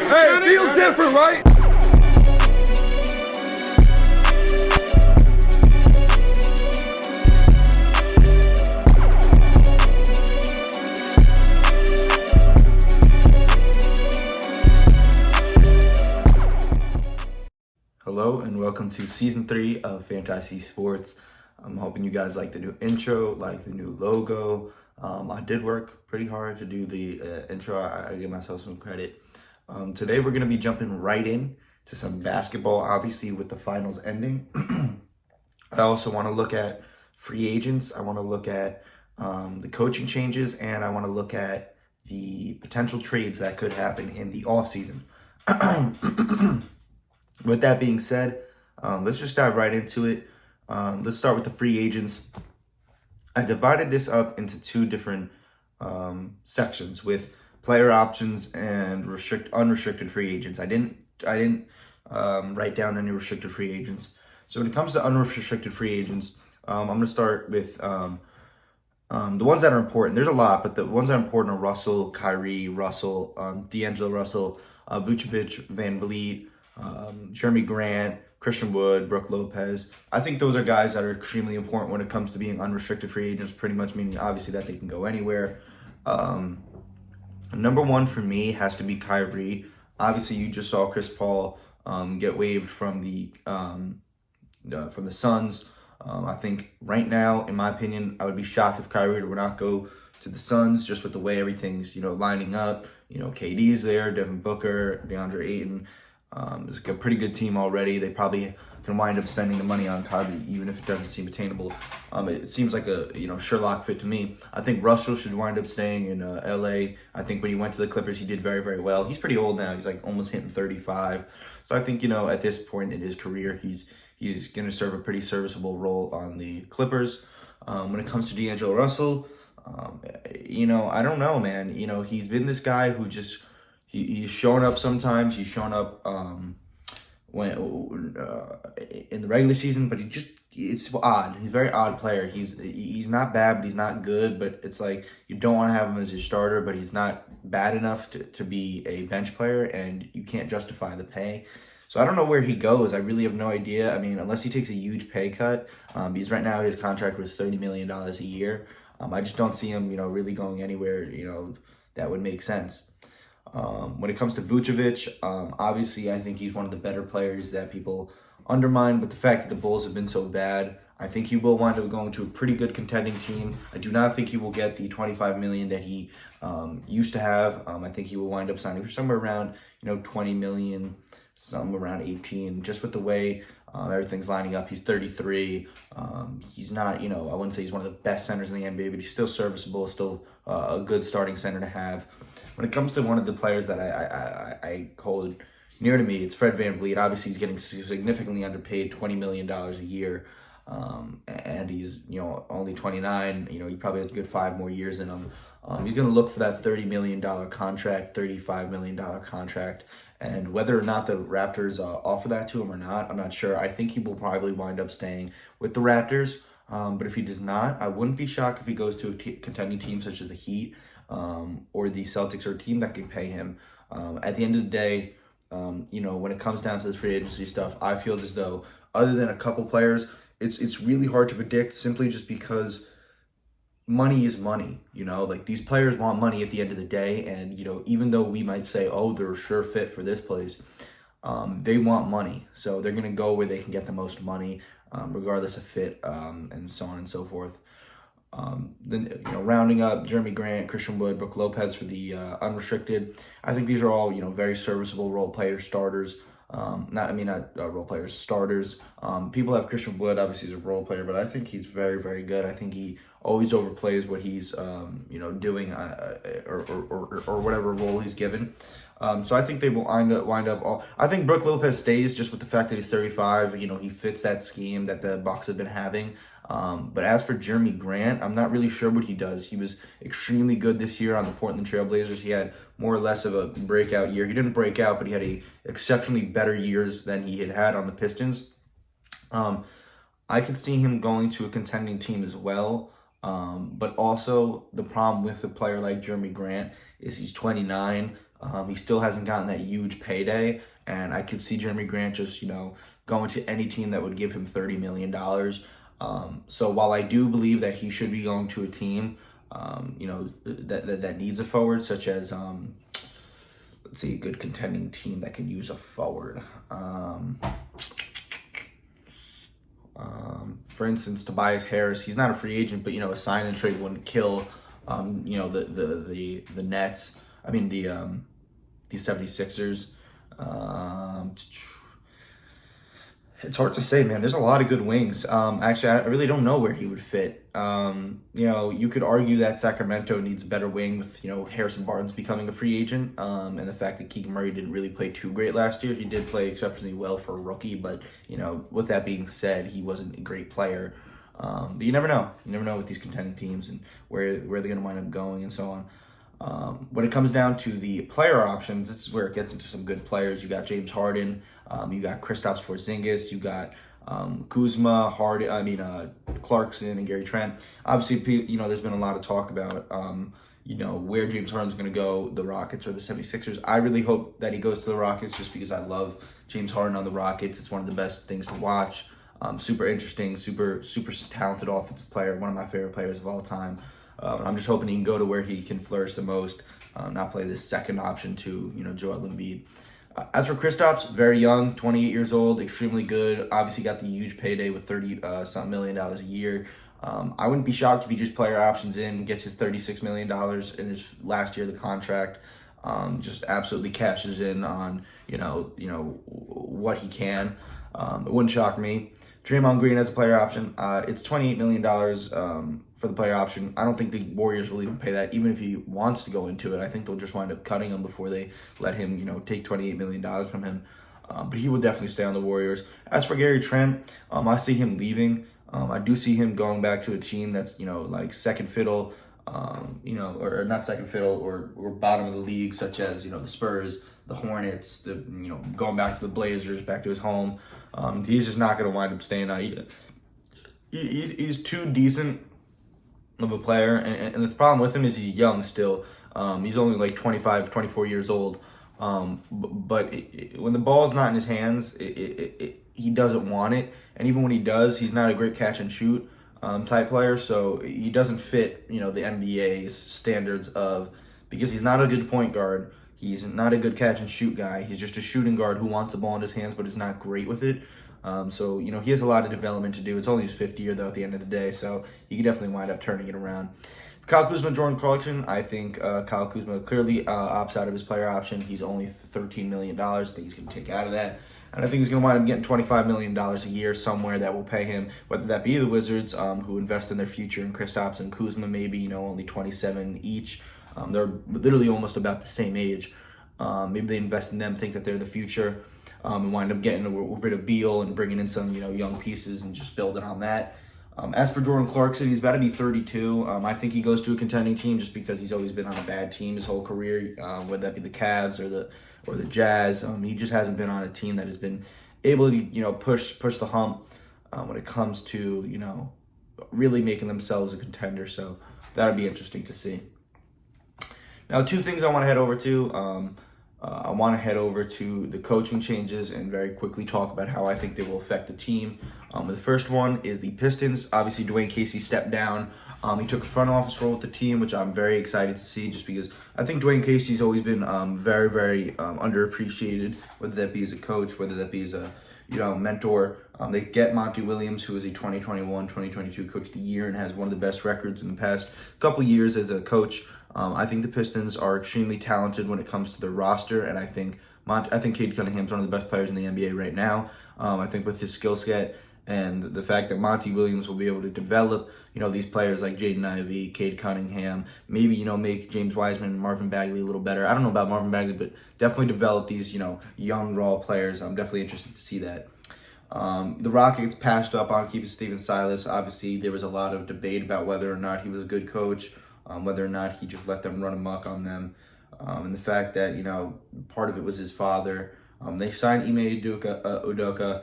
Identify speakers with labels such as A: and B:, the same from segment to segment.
A: Hey, it feels different, right?
B: Hello and welcome to season 3 of Fantasy Sports. I'm hoping you guys like the new intro, like the new logo. I did work pretty hard to do the intro. I give myself some credit. Today we're going to be jumping right in to some basketball, obviously with the finals ending. I also want to look at free agents. I want to look at the coaching changes, and I want to look at the potential trades that could happen in the offseason. With that being said, let's just dive right into it. Let's start with the free agents. I divided this up into two different sections with player options and unrestricted free agents. I didn't write down any restricted free agents. So when it comes to unrestricted free agents, I'm going to start with the ones that are important. There's a lot, but the ones that are important are Russell, Kyrie, D'Angelo Russell, Vucevic, Van Vliet, Jeremy Grant, Christian Wood, Brook Lopez. I think those are guys that are extremely important when it comes to being unrestricted free agents, pretty much meaning obviously that they can go anywhere. Number one for me has to be Kyrie. Obviously, you just saw Chris Paul get waived from the Suns. I think right now, in my opinion, I would be shocked if Kyrie would not go to the Suns, just with the way everything's lining up. KD's there, Devin Booker, DeAndre Ayton. It's a pretty good team already. They probably can wind up spending the money on Kyrie, even if it doesn't seem attainable. It seems like a Sherlock fit to me. I think Russell should wind up staying in LA. I think when he went to the Clippers, he did very, very well. He's pretty old now. He's like almost hitting 35. So I think at this point in his career, he's going to serve a pretty serviceable role on the Clippers. When it comes to D'Angelo Russell, I don't know, man. He's been this guy who just. He's shown up sometimes. He's shown up when in the regular season, but it's odd. He's a very odd player. He's not bad, but he's not good. But it's like you don't want to have him as your starter, but he's not bad enough to be a bench player, and you can't justify the pay. So I don't know where he goes. I really have no idea. I mean, unless he takes a huge pay cut, because right now his contract was $30 million a year. I just don't see him, really going anywhere, that would make sense. When it comes to Vucevic, obviously I think he's one of the better players that people undermine, but the fact that the Bulls have been so bad, I think he will wind up going to a pretty good contending team. I do not think he will get the $25 million that he used to have. I think he will wind up signing for somewhere around, $20 million, somewhere around 18, just with the way everything's lining up. He's 33. He's not, I wouldn't say he's one of the best centers in the NBA, but he's still serviceable, still a good starting center to have. When it comes to one of the players that I hold near to me, it's Fred Van Vliet. Obviously, he's getting significantly underpaid, $20 million a year, and he's only 29. He probably has a good 5 more years in him. He's going to look for that $30 million contract, $35 million contract, and whether or not the Raptors offer that to him or not, I'm not sure. I think he will probably wind up staying with the Raptors, but if he does not, I wouldn't be shocked if he goes to a contending team such as the Heat, or the Celtics, or a team that can pay him. At the end of the day, when it comes down to this free agency stuff, I feel as though, other than a couple players, it's really hard to predict, simply just because money is money. Like, these players want money at the end of the day, and even though we might say, oh, they're a sure fit for this place, they want money, so they're gonna go where they can get the most money, regardless of fit, and so on and so forth. Then rounding up Jeremy Grant, Christian Wood, Brook Lopez for the unrestricted. I think these are all very serviceable role players, starters. Not role players, starters. People have Christian Wood, obviously he's a role player, but I think he's very, very good. I think he always overplays what he's doing, or whatever role he's given. So I think they will wind up. I think Brook Lopez stays, just with the fact that he's 35. He fits that scheme that the Bucks have been having. But as for Jeremy Grant, I'm not really sure what he does. He was extremely good this year on the Portland Trail Blazers. He had more or less of a breakout year. He didn't break out, but he had a exceptionally better years than he had on the Pistons. I could see him going to a contending team as well. But also the problem with a player like Jeremy Grant is he's 29. He still hasn't gotten that huge payday, and I could see Jeremy Grant just, going to any team that would give him $30 million. So while I do believe that he should be going to a team, that needs a forward, such as, let's see, a good contending team that could use a forward. For instance, Tobias Harris, he's not a free agent, but a sign and trade wouldn't kill, the Nets. I mean the 76ers. It's hard to say, man. There's a lot of good wings. Actually, I really don't know where he would fit. You could argue that Sacramento needs a better wing with, Harrison Barnes becoming a free agent, and the fact that Keegan Murray didn't really play too great last year. He did play exceptionally well for a rookie, but, with that being said, he wasn't a great player. But you never know. You never know with these contending teams and where they're going to wind up going and so on. When it comes down to the player options, this is where it gets into some good players. You got James Harden, you got Kristaps Porzingis, you got Kuzma, Clarkson, and Gary Trent. Obviously, there's been a lot of talk about where James Harden's going to go, the Rockets or the 76ers. I really hope that he goes to the Rockets just because I love James Harden on the Rockets. It's one of the best things to watch. Super interesting, super talented offensive player, one of my favorite players of all time. I'm just hoping he can go to where he can flourish the most, not play this second option to, Joel Embiid. As for Kristaps, very young, 28 years old, extremely good. Obviously got the huge payday with $30 million a year. I wouldn't be shocked if he just player options in, gets his $36 million in his last year of the contract, just absolutely cashes in on, what he can. It wouldn't shock me. Draymond Green as a player option. It's $28 million for the player option. I don't think the Warriors will even pay that, even if he wants to go into it. I think they'll just wind up cutting him before they let him, take $28 million from him. But he will definitely stay on the Warriors. As for Gary Trent, I see him leaving. I do see him going back to a team that's, like second fiddle, or not second fiddle, or bottom of the league, such as, the Spurs, the Hornets, going back to the Blazers, back to his home. He's just not going to wind up staying on. He's too decent of a player, and the problem with him is he's young still. He's only like 25, 24 years old. But when the ball's not in his hands, he doesn't want it. And even when he does, he's not a great catch and shoot type player. So he doesn't fit, the NBA's standards because he's not a good point guard. He's not a good catch and shoot guy. He's just a shooting guard who wants the ball in his hands, but is not great with it. So he has a lot of development to do. It's only his fifth year, though, at the end of the day. So he can definitely wind up turning it around. Kyle Kuzma, Jordan Clarkson, I think Kyle Kuzma clearly opts out of his player option. He's only $13 million. I think he's going to take out of that. And I think he's going to wind up getting $25 million a year somewhere that will pay him, whether that be the Wizards, who invest in their future in Kristaps and Kuzma, maybe, only 27 each. They're literally almost about the same age. Maybe they invest in them, think that they're the future, and wind up getting rid of Beal and bringing in some, young pieces and just building on that. As for Jordan Clarkson, he's about to be 32. I think he goes to a contending team just because he's always been on a bad team his whole career, whether that be the Cavs or the Jazz. He just hasn't been on a team that has been able to, push the hump when it comes to, really making themselves a contender. So that would be interesting to see. Now, two things I want to head over to. I want to head over to the coaching changes and very quickly talk about how I think they will affect the team. The first one is the Pistons. Obviously, Dwayne Casey stepped down. He took a front office role with the team, which I'm very excited to see just because I think Dwayne Casey's always been very, very underappreciated, whether that be as a coach, whether that be as a mentor. They get Monty Williams, who is a 2021-2022 Coach of the Year and has one of the best records in the past couple years as a coach. I think the Pistons are extremely talented when it comes to their roster, and I think Cade Cunningham's one of the best players in the NBA right now. I think with his skill set and the fact that Monty Williams will be able to develop, these players like Jaden Ivey, Cade Cunningham, maybe, make James Wiseman and Marvin Bagley a little better. I don't know about Marvin Bagley, but definitely develop these, young, raw players. I'm definitely interested to see that. The Rockets passed up on keeping Steven Silas. Obviously, there was a lot of debate about whether or not he was a good coach, whether or not he just let them run amok on them. And the fact that, part of it was his father. They signed Ime Udoka,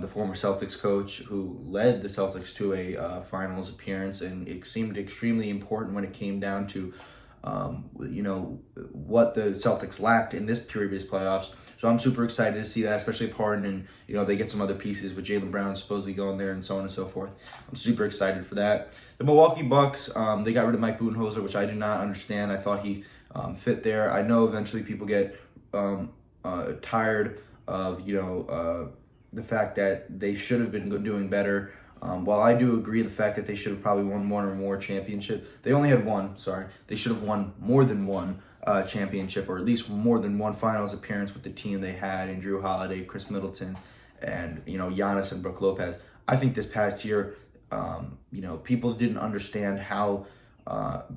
B: the former Celtics coach, who led the Celtics to a finals appearance, and it seemed extremely important when it came down to what the Celtics lacked in this previous playoffs. So I'm super excited to see that, especially if Harden and they get some other pieces with Jaylen Brown supposedly going there and so on and so forth. I'm super excited for that. The Milwaukee Bucks, they got rid of Mike Budenholzer, which I do not understand. I thought he fit there. I know eventually people get tired of the fact that they should have been doing better. While I do agree the fact that they should have probably won one or more championship, they only had one. Sorry, they should have won more than one championship, or at least more than one finals appearance with the team they had in Drew Holiday, Chris Middleton, and Giannis and Brook Lopez. I think this past year, people didn't understand how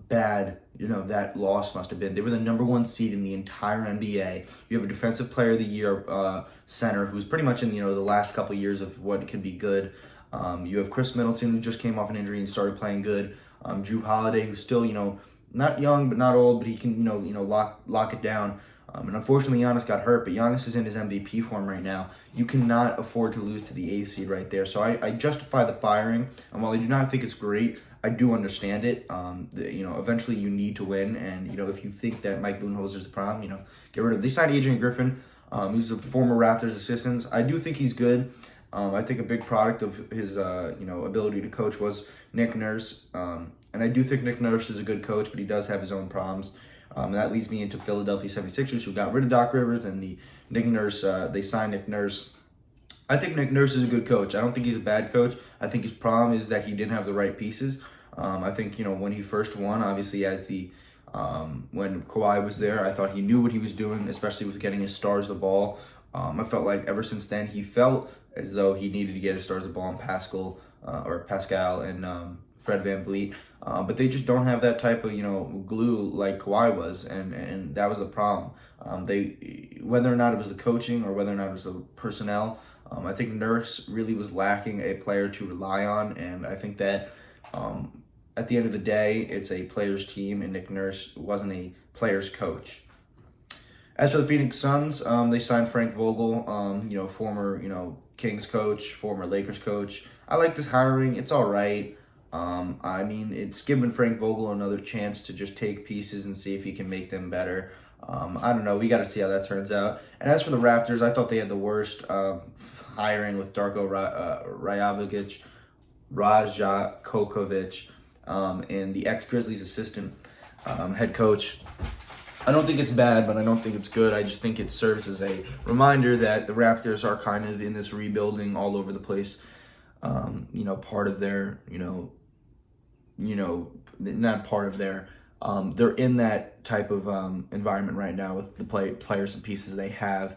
B: bad that loss must have been. They were the number one seed in the entire NBA. You have a Defensive Player of the Year center who's pretty much in the last couple of years of what could be good. You have Chris Middleton, who just came off an injury and started playing good. Drew Holiday, who's still not young but not old, but he can lock it down. And unfortunately, Giannis got hurt, but Giannis is in his MVP form right now. You cannot afford to lose to the A seed right there. So I justify the firing, and while I do not think it's great, I do understand it. Eventually you need to win, and if you think that Mike Budenholzer is the problem, get rid of. They signed Adrian Griffin. He's a former Raptors assistant. I do think he's good. I think a big product of his ability to coach was Nick Nurse. And I do think Nick Nurse is a good coach, but he does have his own problems. And that leads me into Philadelphia 76ers, who got rid of Doc Rivers, and they signed Nick Nurse. I think Nick Nurse is a good coach. I don't think he's a bad coach. I think his problem is that he didn't have the right pieces. I think, when he first won, obviously when Kawhi was there, I thought he knew what he was doing, especially with getting his stars the ball. I felt like ever since then, he felt as though he needed to get his stars the ball in Pascal and Fred VanVleet. But they just don't have that type of, glue like Kawhi was, and that was the problem. Whether or not it was the coaching or whether or not it was the personnel, I think Nurse really was lacking a player to rely on, and I think that at the end of the day, it's a player's team, and Nick Nurse wasn't a player's coach. As for the Phoenix Suns, they signed Frank Vogel, former Kings coach, former Lakers coach. I like this hiring. It's all right. It's given Frank Vogel another chance to just take pieces and see if he can make them better. I don't know. We got to see how that turns out. And as for the Raptors, I thought they had the worst hiring with Darko Rajakovic, and the ex-Grizzlies assistant head coach. I don't think it's bad, but I don't think it's good. I just think it serves as a reminder that the Raptors are kind of in this rebuilding all over the place. Part of their, not part of their, they're in that type of environment right now with the players and pieces they have.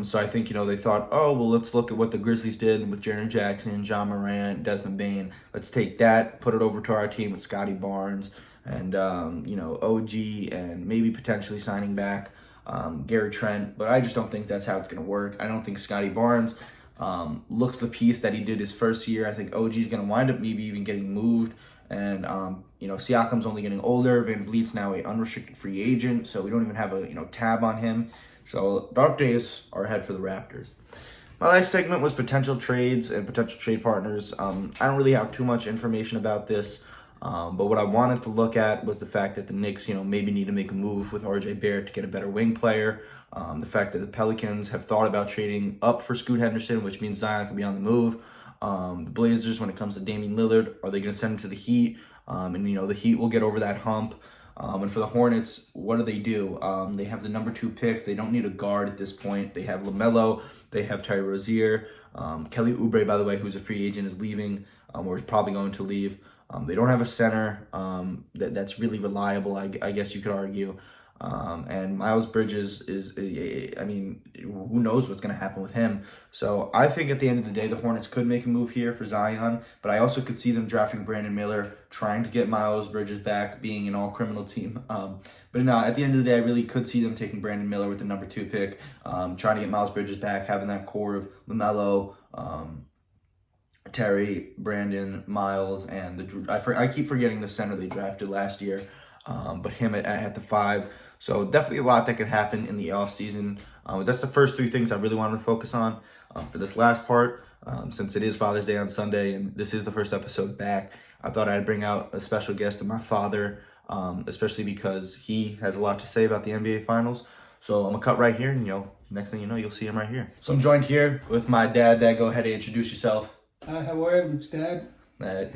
B: So I think, they thought, oh, well, let's look at what the Grizzlies did with Jaren Jackson, John Morant, Desmond Bane. Let's take that, put it over to our team with Scotty Barnes and, OG, and maybe potentially signing back Gary Trent. But I just don't think that's how it's going to work. I don't think Scotty Barnes looks the piece that he did his first year. I think OG is going to wind up maybe even getting moved. And, Siakam's only getting older. Van Vliet's now a unrestricted free agent, so we don't even have a, tab on him. So dark days are ahead for the Raptors. My last segment was potential trades and potential trade partners. I don't really have too much information about this, but what I wanted to look at was the fact that the Knicks, maybe need to make a move with RJ Barrett to get a better wing player. The fact that the Pelicans have thought about trading up for Scoot Henderson, which means Zion can be on the move. The Blazers, when it comes to Damian Lillard, are they going to send him to the Heat? And the Heat will get over that hump. And for the Hornets, what do? They have the number 2 pick. They don't need a guard at this point. They have LaMelo. They have Terry Rozier. Kelly Oubre, by the way, who's a free agent, is leaving, or is probably going to leave. They don't have a center that's really reliable, I guess you could argue. And Miles Bridges who knows what's going to happen with him. So I think at the end of the day, the Hornets could make a move here for Zion, but I also could see them drafting Brandon Miller, trying to get Miles Bridges back, being an all-criminal team. But no, at the end of the day, I really could see them taking Brandon Miller with the number 2 pick, trying to get Miles Bridges back, having that core of LaMelo, Terry, Brandon, Miles, and I keep forgetting the center they drafted last year, but him at the 5. So definitely a lot that could happen in the offseason. That's the first 3 things I really wanted to focus on. For this last part, since it is Father's Day on Sunday and this is the first episode back, I thought I'd bring out a special guest of my father. especially because he has a lot to say about the NBA Finals. So I'm gonna cut right here, and next thing you know, you'll see him right here. So I'm joined here with my dad. Dad, go ahead and introduce yourself.
A: Hi, how are you? Luke's dad.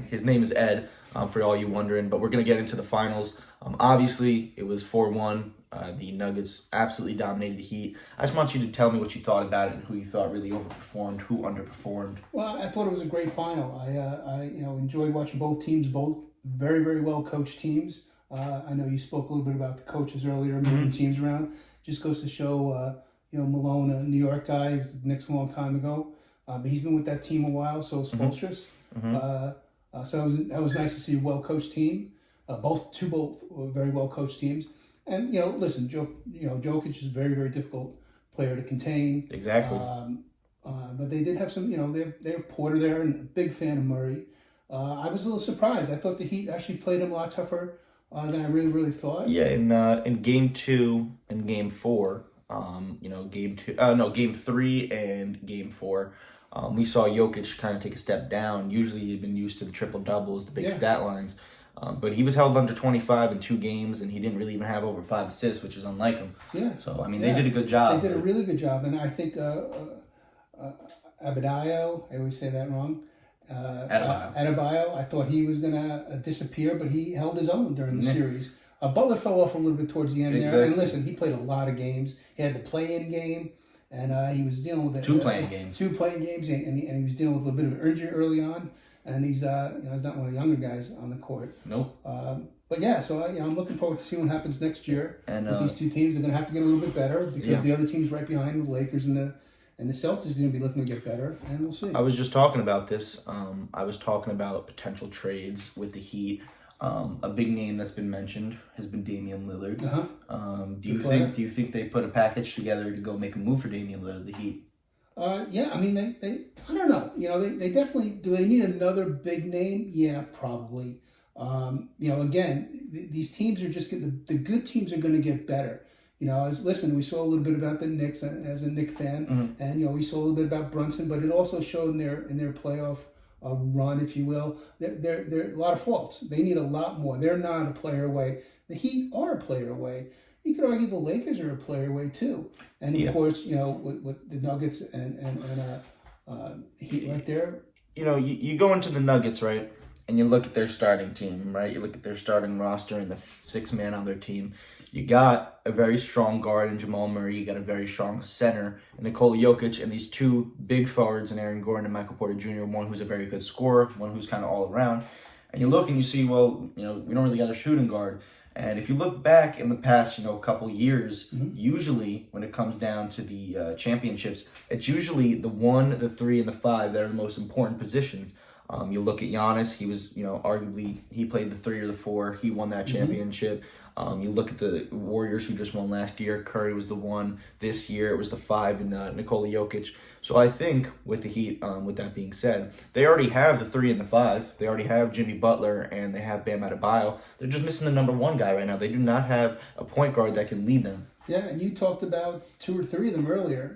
B: His name is Ed, for all you wondering, but we're going to get into the finals. Obviously, it was 4-1. The Nuggets absolutely dominated the Heat. I just want you to tell me what you thought about it and who you thought really overperformed, who underperformed.
A: Well, I thought it was a great final. I enjoyed watching both teams, both very, very well coached teams. I know you spoke a little bit about the coaches earlier, moving teams around. Just goes to show, Malone, a New York guy, was the Knicks a long time ago. But he's been with that team a while, so Spoelstra's. So that was nice to see a well-coached team. Both very well-coached teams. And, listen, Jokic is a very, very difficult player to contain.
B: Exactly.
A: But they did have some, they have Porter there, and a big fan of Murray. I was a little surprised. I thought the Heat actually played him a lot tougher than I really, really thought.
B: Yeah, in Game 2 and Game 4, Game 3 and Game 4, we saw Jokic kind of take a step down. Usually he'd been used to the triple-doubles, the big stat lines. But he was held under 25 in 2 games, and he didn't really even have over 5 assists, which is unlike him.
A: Yeah.
B: So, they did a good job.
A: They did a really good job. And I think Adebayo, I always say that wrong. Adebayo, I thought he was going to disappear, but he held his own during the series. Butler fell off a little bit towards the end there. And listen, he played a lot of games. He had the play-in game. And he was dealing with
B: two playing games,
A: and he was dealing with a little bit of injury early on, and he's he's not one of the younger guys on the court.
B: Nope.
A: But yeah, so I'm looking forward to seeing what happens next year.
B: And
A: with these two teams, they're going to have to get a little bit better because the other teams right behind, the Lakers and the Celtics, are going to be looking to get better, and we'll see.
B: I was just talking about this. I was talking about potential trades with the Heat. A big name that's been mentioned has been Damian Lillard. Do you think they put a package together to go make a move for Damian Lillard, the Heat?
A: They I don't know. They definitely do. They need another big name. Yeah, probably. Again, these teams are just the good teams are going to get better. We saw a little bit about the Knicks as a Knicks fan, and we saw a little bit about Brunson, but it also showed in their playoff run, if you will. There are a lot of faults. They need a lot more. They're not a player away. The Heat are a player away. You could argue the Lakers are a player away too. And of course, with the Nuggets and Heat right there.
B: You go into the Nuggets, right, and you look at their starting team, right? You look at their starting roster and the 6 man on their team. You got a very strong guard in Jamal Murray. You got a very strong center in Nikola Jokic, and these 2 big forwards in Aaron Gordon and Michael Porter Jr., one who's a very good scorer, one who's kind of all around. And you look and you see, well, we don't really got a shooting guard. And if you look back in the past, couple years, usually when it comes down to the championships, it's usually the 1, the 3, and the 5 that are the most important positions. You look at Giannis, he was, arguably, he played the 3 or the 4. He won that championship. You look at the Warriors who just won last year. Curry was the 1 this year. It was the 5 in Nikola Jokic. So I think with the Heat, with that being said, they already have the 3 and the 5. They already have Jimmy Butler and they have Bam Adebayo. They're just missing the number 1 guy right now. They do not have a point guard that can lead them.
A: Yeah, and you talked about 2 or 3 of them earlier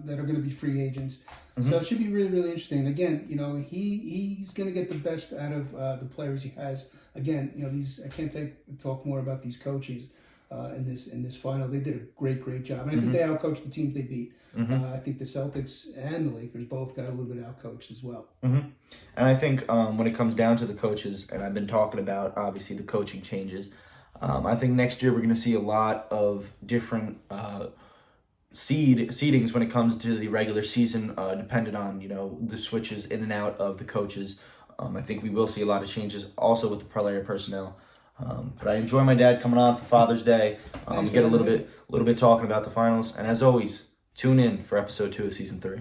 A: that are going to be free agents. So it should be really, really interesting. Again, he's going to get the best out of the players he has. Again, I can't talk more about these coaches in this final. They did a great job, and I think they outcoached the teams they beat. I think the Celtics and the Lakers both got a little bit outcoached as well.
B: And I think when it comes down to the coaches, and I've been talking about obviously the coaching changes. I think next year we're going to see a lot of different seedings when it comes to the regular season, dependent on the switches in and out of the coaches. I think we will see a lot of changes also with the player personnel. But I enjoy my dad coming on for Father's Day. We get a little bit talking about the finals, and as always, tune in for episode 2 of season 3.